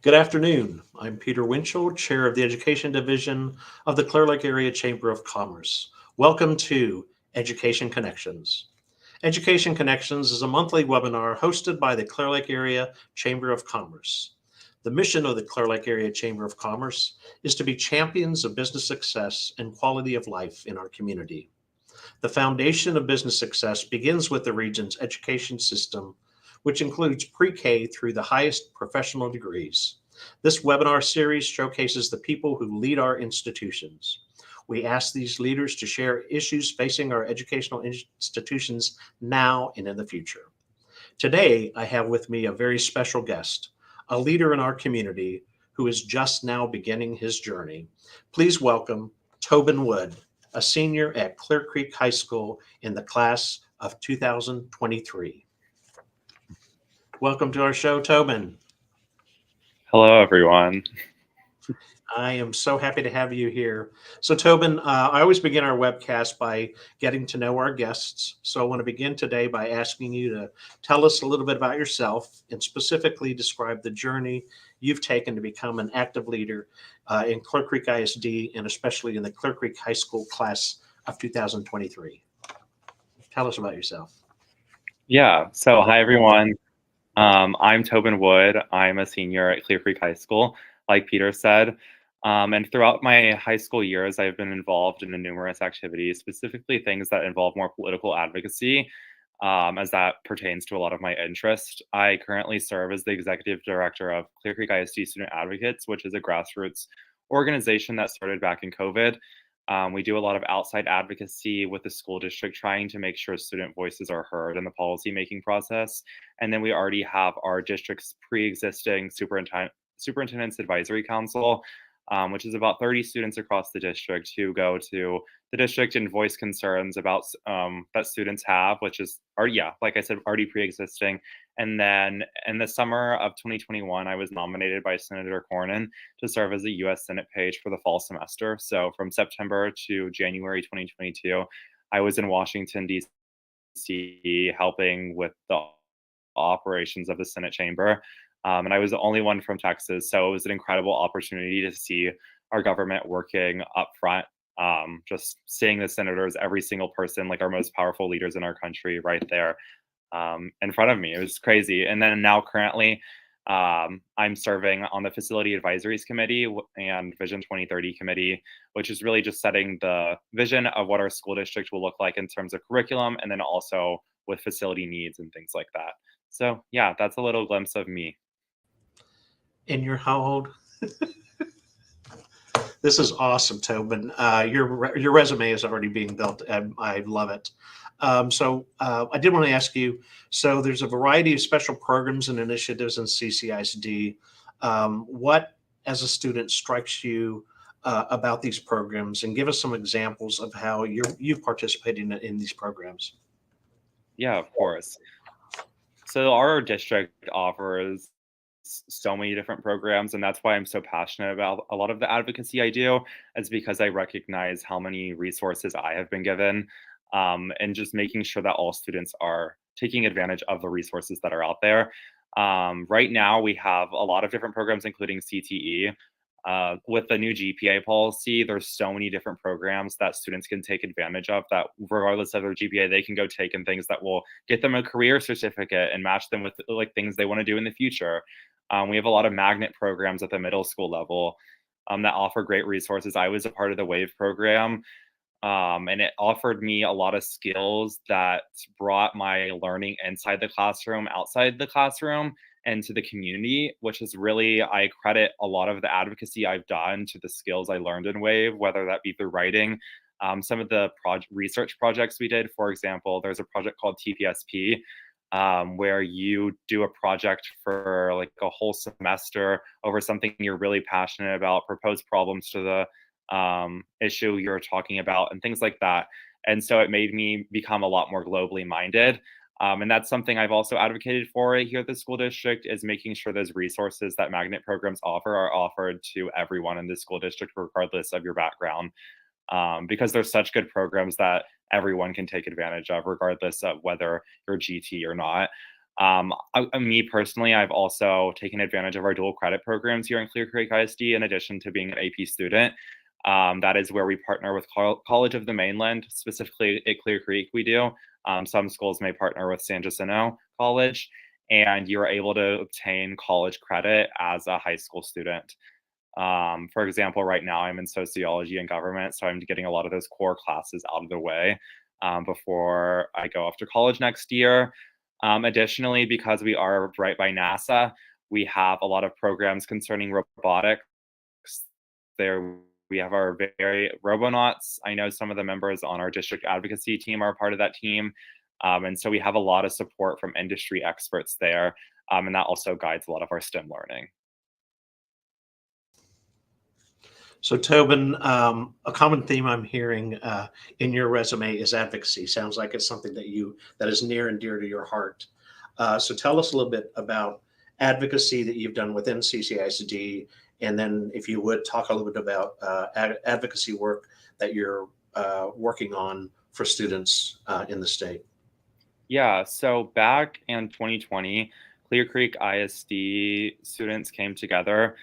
Good afternoon. I'm Peter Winchell, Chair of the Education Division of the Clear Lake Area Chamber of Commerce. Welcome to Education Connections. Education Connections is a monthly webinar hosted by the Clear Lake Area Chamber of Commerce. The mission of the Clear Lake Area Chamber of Commerce is to be champions of business success and quality of life in our community. The foundation of business success begins with the region's education system, which includes pre-K through the highest professional degrees. This webinar series showcases the people who lead our institutions. We ask these leaders to share issues facing our educational institutions now and in the future. Today, I have with me a very special guest, a leader in our community who is just now beginning his journey. Please welcome Tobin Wood, a senior at Clear Creek High School in the class of 2023. Welcome to our show, Tobin. Hello, everyone. I am so happy to have you here. So, Tobin, I always begin our webcast by getting to know our guests. So, I want to begin today by asking you to tell us a little bit about yourself and specifically describe the journey you've taken to become an active leader in Clear Creek ISD and especially in the Clear Creek High School class of 2023. Tell us about yourself. Yeah, so hi, everyone. I'm Tobin Wood. I'm a senior at Clear Creek High School, like Peter said. And throughout my high school years, I've been involved in numerous activities, specifically things that involve more political advocacy, as that pertains to a lot of my interest. I currently serve as the executive director of Clear Creek ISD Student Advocates, which is a grassroots organization that started back in COVID. We do a lot of outside advocacy with the school district, trying to make sure student voices are heard in the policymaking process. And then we already have our district's pre-existing Superintendent's Advisory Council, which is about 30 students across the district who go to the district and voice concerns about that students have, which is, like I said, already pre-existing. And then in the summer of 2021, I was nominated by Senator Cornyn to serve as a U.S. Senate page for the fall semester. So from September to January 2022, I was in Washington, D.C., helping with the operations of the Senate chamber. And I was the only one from Texas. So it was an incredible opportunity to see our government working up front, just seeing the senators, every single person, like our most powerful leaders in our country right there in front of me. It was crazy. And then now currently, I'm serving on the Facility Advisories Committee and Vision 2030 Committee, which is really just setting the vision of what our school district will look like in terms of curriculum, and then also with facility needs and things like that. So yeah, that's a little glimpse of me. And you're how old? This is awesome, Tobin. Your resume is already being built. I love it. I did want to ask you. So there's a variety of special programs and initiatives in CCISD. What, as a student, strikes you about these programs, and give us some examples of how you've participated in these programs. Yeah, of course. So our district offers so many different programs, and that's why I'm so passionate about a lot of the advocacy I do. Is because I recognize how many resources I have been given, and just making sure that all students are taking advantage of the resources that are out there. Right now, we have a lot of different programs, including CTE. With the new GPA policy, there's so many different programs that students can take advantage of that, regardless of their GPA, they can go take in things that will get them a career certificate and match them with like things they want to do in the future. We have a lot of magnet programs at the middle school level that offer great resources. I was a part of the WAVE program, and it offered me a lot of skills that brought my learning inside the classroom, outside the classroom, and to the community, which is really, I credit a lot of the advocacy I've done to the skills I learned in WAVE, whether that be through writing. Some of the research projects we did, for example, there's a project called TPSP, where you do a project for like a whole semester over something you're really passionate about, propose problems to the issue you're talking about, and things like that. And so it made me become a lot more globally minded. And that's something I've also advocated for here at the school district, is making sure those resources that magnet programs offer are offered to everyone in the school district, regardless of your background, because there's such good programs that everyone can take advantage of, regardless of whether you're GT or not. Me personally, I've also taken advantage of our dual credit programs here in Clear Creek ISD in addition to being an AP student. That is where we partner with College of the Mainland, specifically at Clear Creek we do. Some schools may partner with San Jacinto College, and you're able to obtain college credit as a high school student. For example, right now I'm in sociology and government, so I'm getting a lot of those core classes out of the way before I go off to college next year. Additionally, because we are right by NASA, we have a lot of programs concerning robotics. There we have our very robonauts. I know some of the members on our district advocacy team are part of that team. And so we have a lot of support from industry experts there. And that also guides a lot of our STEM learning. So Tobin, a common theme I'm hearing in your resume is advocacy. Sounds like it's something that is near and dear to your heart. So tell us a little bit about advocacy that you've done within CCISD, and then if you would talk a little bit about advocacy work that you're working on for students in the state. Yeah, so back in 2020, Clear Creek ISD students came together.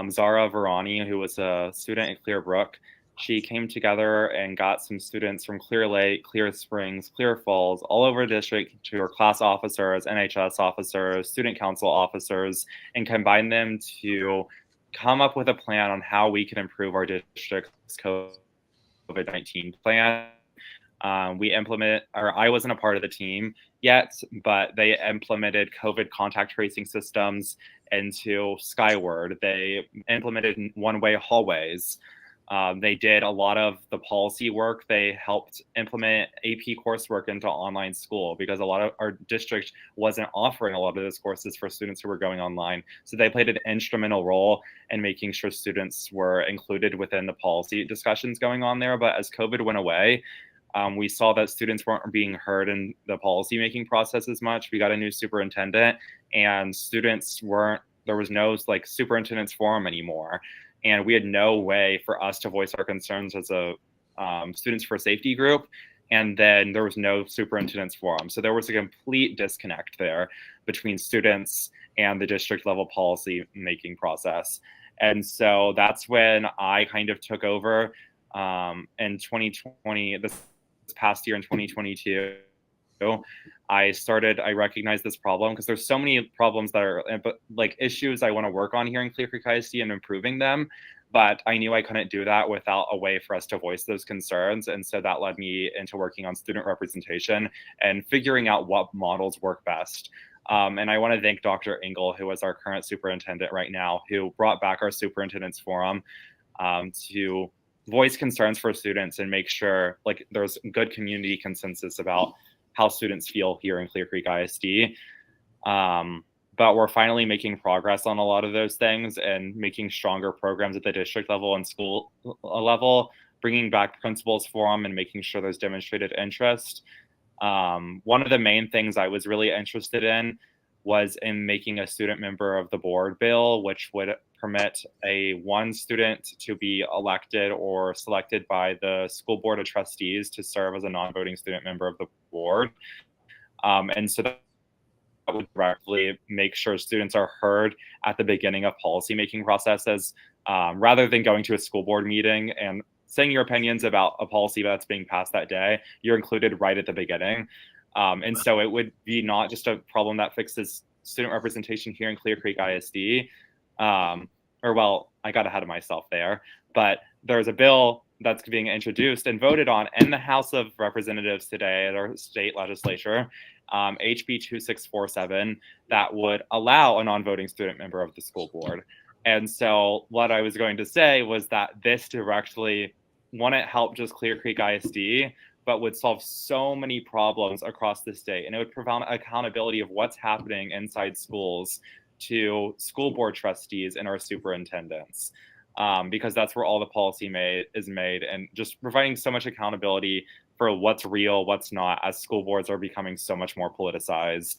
Zara Varani, who was a student at Clearbrook, she came together and got some students from Clear Lake, Clear Springs, Clear Falls, all over the district to her class officers, NHS officers, student council officers, and combined them to come up with a plan on how we can improve our district's COVID-19 plan. I wasn't a part of the team yet, but they implemented COVID contact tracing systems into Skyward. They implemented one-way hallways. They did a lot of the policy work. They helped implement AP coursework into online school because a lot of our district wasn't offering a lot of those courses for students who were going online. So they played an instrumental role in making sure students were included within the policy discussions going on there. But as COVID went away, we saw that students weren't being heard in the policymaking process as much. We got a new superintendent, and there was no superintendent's forum anymore. And we had no way for us to voice our concerns as a Students for Safety group. And then there was no superintendent's forum. So there was a complete disconnect there between students and the district level policy making process. And so that's when I kind of took over in 2020, this past year in 2022. I recognized this problem because there's so many problems that are issues I want to work on here in Clear Creek ISD and improving them. But I knew I couldn't do that without a way for us to voice those concerns. And so that led me into working on student representation and figuring out what models work best. And I want to thank Dr. Engel, who is our current superintendent right now, who brought back our superintendent's forum to voice concerns for students and make sure there's good community consensus about how students feel here in Clear Creek ISD. But we're finally making progress on a lot of those things and making stronger programs at the district level and school level, bringing back principals forum and making sure there's demonstrated interest. One of the main things I was really interested in was in making a student member of the board bill, which would permit one student to be elected or selected by the school board of trustees to serve as a non-voting student member of the board. And so that would directly make sure students are heard at the beginning of policymaking processes, rather than going to a school board meeting and saying your opinions about a policy that's being passed that day. You're included right at the beginning. And so it would be not just a problem that fixes student representation here in Clear Creek ISD. I got ahead of myself there, but there's a bill that's being introduced and voted on in the House of Representatives today at our state legislature, HB 2647, that would allow a non-voting student member of the school board. And so what I was going to say was that this directly wouldn't help just Clear Creek ISD, but would solve so many problems across the state. And it would provide accountability of what's happening inside schools to school board trustees and our superintendents, because that's where all the policy is made, and just providing so much accountability for what's real, what's not, as school boards are becoming so much more politicized,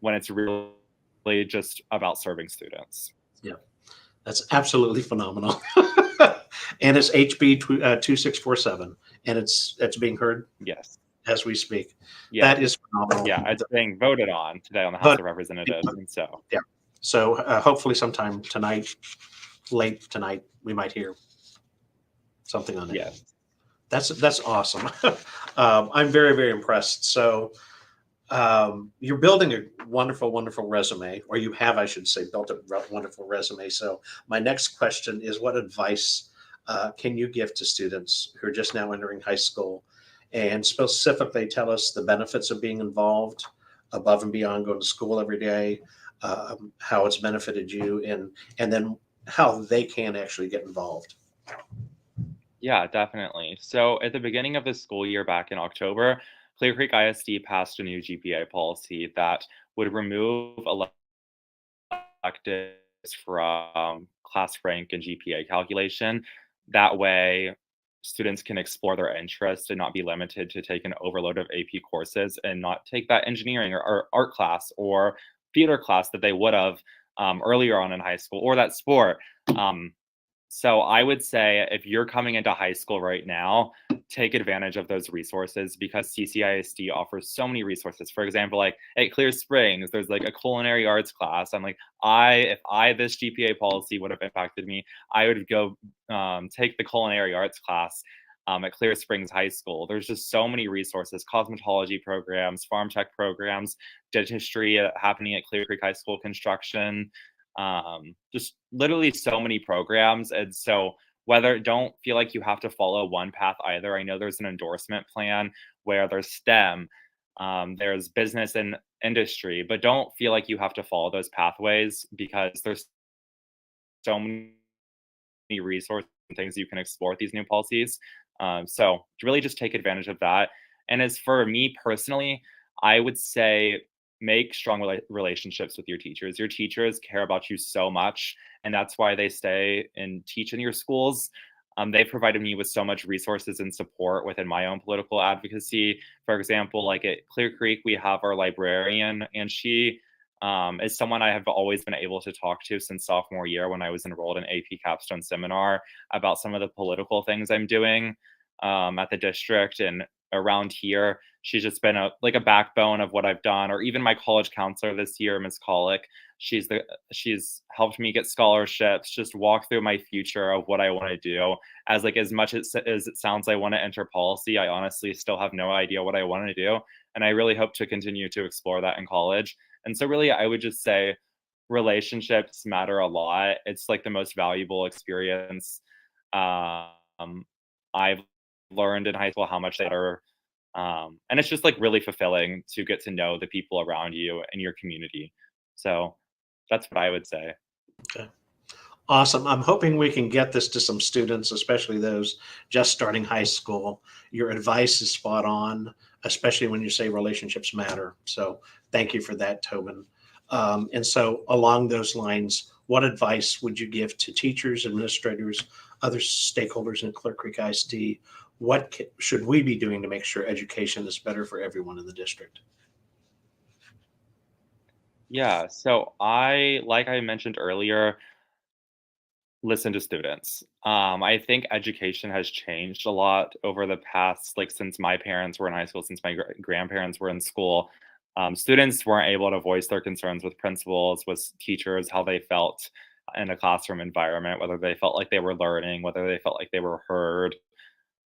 when it's really just about serving students. Yeah, that's absolutely phenomenal. And it's HB 2647, and it's being heard. Yes. as we speak. Yeah, That is phenomenal. yeah, it's being voted on today on the House But of Representatives, and so yeah, so hopefully sometime tonight, late tonight, we might hear something on it. yes. That's awesome. I'm very, very impressed. So you're building a wonderful, wonderful resume, or you have, I should say, built a wonderful resume. So my next question is, what advice can you give to students who are just now entering high school, and specifically tell us the benefits of being involved above and beyond going to school every day, how it's benefited you, and then how they can actually get involved. Yeah, definitely. So at the beginning of the school year back in October, Clear Creek ISD passed a new GPA policy that would remove electives from class rank and GPA calculation. That way, students can explore their interests and not be limited to take an overload of AP courses and not take that engineering or art class or theater class that they would have earlier on in high school, or that sport. Um, so I would say if you're coming into high school right now, take advantage of those resources because CCISD offers so many resources. For example, like at Clear Springs, there's like a culinary arts class. I'm like, if this GPA policy would have impacted me, I would go take the culinary arts class at Clear Springs High School. There's just so many resources, cosmetology programs, farm tech programs, dentistry happening at Clear Creek High School, construction, just literally so many programs. And so whether don't feel like you have to follow one path either. I know there's an endorsement plan where there's STEM, there's business and industry, but don't feel like you have to follow those pathways because there's so many resources and things you can explore with these new policies. So really just take advantage of that. And as for me personally, I would say make strong relationships with your teachers. Your teachers care about you so much, and that's why they stay and teach in your schools. They provided me with so much resources and support within my own political advocacy. For example, like at Clear Creek, we have our librarian, and she is someone I have always been able to talk to since sophomore year when I was enrolled in AP Capstone Seminar about some of the political things I'm doing at the district and around here. She's just been a backbone of what I've done, or even my college counselor this year, Ms. Colick. She's helped me get scholarships, just walk through my future of what I want to do. As much as it sounds I want to enter policy, I honestly still have no idea what I want to do, and I really hope to continue to explore that in college. And so really, I would just say relationships matter a lot. It's like the most valuable experience I've learned in high school how much they matter. And it's just like really fulfilling to get to know the people around you and your community. So that's what I would say. Okay. Awesome. I'm hoping we can get this to some students, especially those just starting high school. Your advice is spot on, especially when you say relationships matter. So thank you for that, Tobin. And so along those lines, what advice would you give to teachers, administrators, other stakeholders in Clear Creek ISD? What should we be doing to make sure education is better for everyone in the district? Yeah. So like I mentioned earlier, listen to students. I think education has changed a lot over the past, like since my parents were in high school, since my grandparents were in school. Students weren't able to voice their concerns with principals, with teachers, how they felt in a classroom environment, whether they felt like they were learning, whether they felt like they were heard,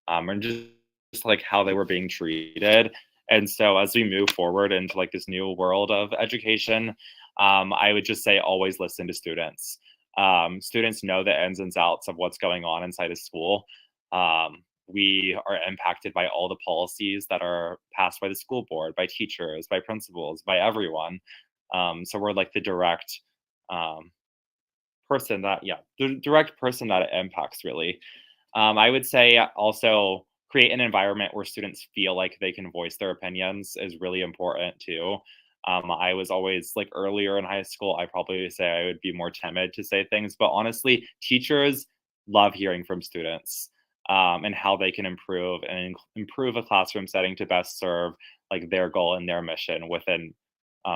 and just like how they were being treated. And so as we move forward into like this new world of education, I would just say always listen to students. Students know the ins and outs of what's going on inside of school. We are impacted by all the policies that are passed by the school board, by teachers, by principals, by everyone. So we're like the direct um, the direct person that it impacts really. I would say also create an environment where students feel like they can voice their opinions is really important too. I was always like earlier in high school, I probably say I would be more timid to say things, but honestly, teachers love hearing from students and how they can improve and improve a classroom setting to best serve like their goal and their mission within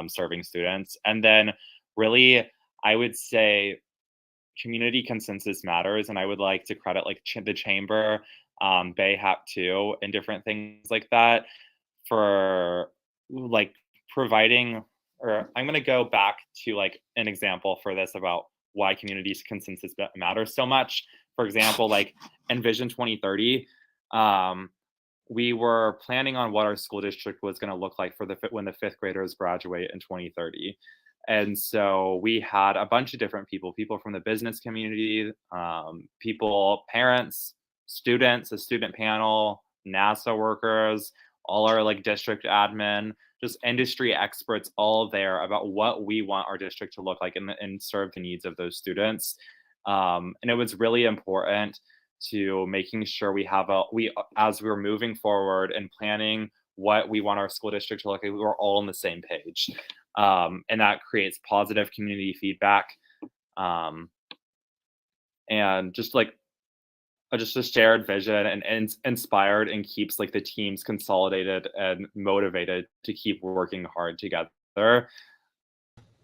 serving students. And then really, I would say community consensus matters, and I would like to credit like the chamber, BayHap too, and different things like that for like providing, or I'm going to go back to like an example for this about why community consensus matters so much. For example, like in Vision 2030, we were planning on what our school district was going to look like for when the fifth graders graduate in 2030. And so we had a bunch of different people from the business community, parents, students, a student panel, NASA workers, all our like district admin, just industry experts, all there about what we want our district to look like and serve the needs of those students. And it was really important to making sure as we're moving forward and planning what we want our school district to look like, we're all on the same page. And that creates positive community feedback. And just like just a shared vision and inspired, and keeps like the teams consolidated and motivated to keep working hard together.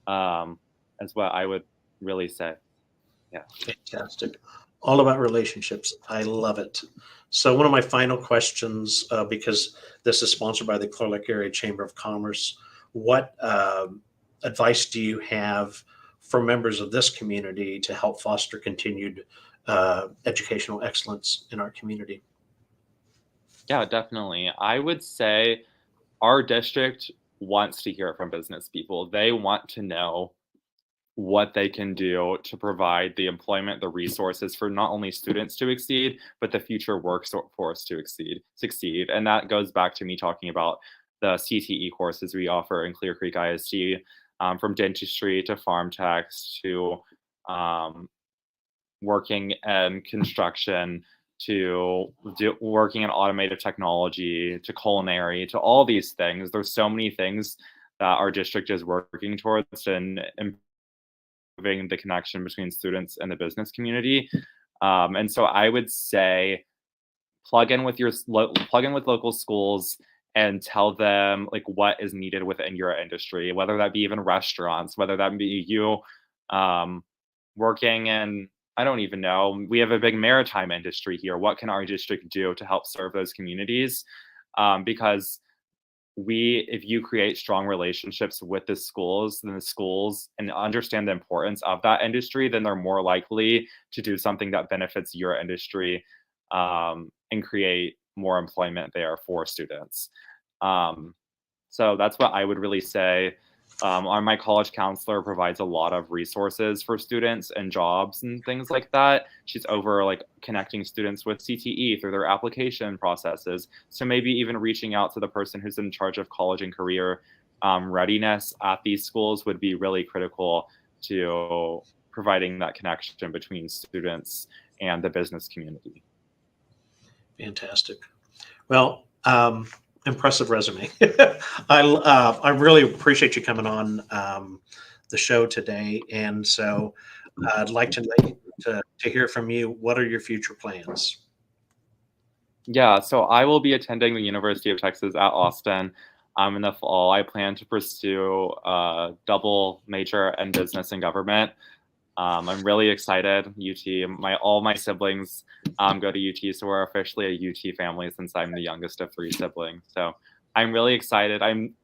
That's what I would really say. Yeah. Fantastic. All about relationships. I love it. So one of my final questions, because this is sponsored by the Clear Lake Area Chamber of Commerce, what advice do you have for members of this community to help foster continued educational excellence in our community? Yeah, definitely. I would say our district wants to hear from business people. They want to know what they can do to provide the employment, the resources for not only students to exceed, but the future workforce to succeed. And that goes back to me talking about the CTE courses we offer in Clear Creek ISD, from dentistry to farm techs to working in construction to working in automated technology to culinary to all these things. There's so many things that our district is working towards and improving the connection between students and the business community. And so I would say plug in with local schools and tell them like what is needed within your industry, whether that be even restaurants, whether that be you working in, I don't even know, we have a big maritime industry here. What can our district do to help serve those communities? Because if you create strong relationships with the schools and understand the importance of that industry, then they're more likely to do something that benefits your industry and create more employment there for students. So that's what I would really say. My college counselor provides a lot of resources for students and jobs and things like that. She's over like connecting students with CTE through their application processes. So maybe even reaching out to the person who's in charge of college and career readiness at these schools would be really critical to providing that connection between students and the business community. Fantastic. Well, impressive resume. I really appreciate you coming on the show today. And so I'd like to hear from you. What are your future plans? Yeah, so I will be attending the University of Texas at Austin in the fall. I plan to pursue a double major in business and government. I'm really excited. All my siblings go to UT, so we're officially a UT family since I'm the youngest of 3 siblings. So I'm really excited.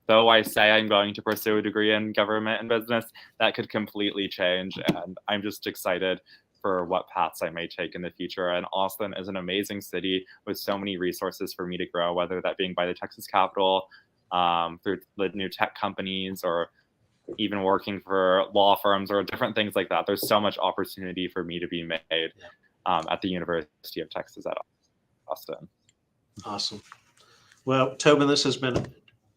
Though I say I'm going to pursue a degree in government and business, that could completely change, and I'm just excited for what paths I may take in the future. And Austin is an amazing city with so many resources for me to grow, whether that being by the Texas Capitol, through the new tech companies, or even working for law firms or different things like that. There's so much opportunity for me to be made at the University of Texas at Austin. Awesome. Well, Tobin, this has been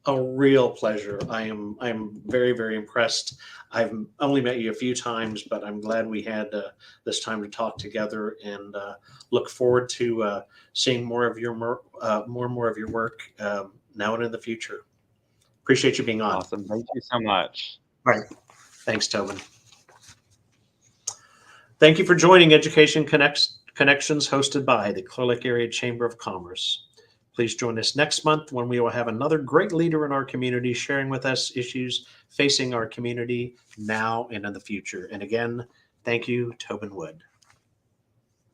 a real pleasure. I'm very, very impressed. I've only met you a few times, but I'm glad we had this time to talk together, and look forward to seeing more and more of your work now and in the future. Appreciate you being on. Awesome. Thank you so much. All right. Thanks, Tobin. Thank you for joining Education Connections, hosted by the Clear Lake Area Chamber of Commerce. Please join us next month when we will have another great leader in our community sharing with us issues facing our community now and in the future. And again, thank you, Tobin Wood.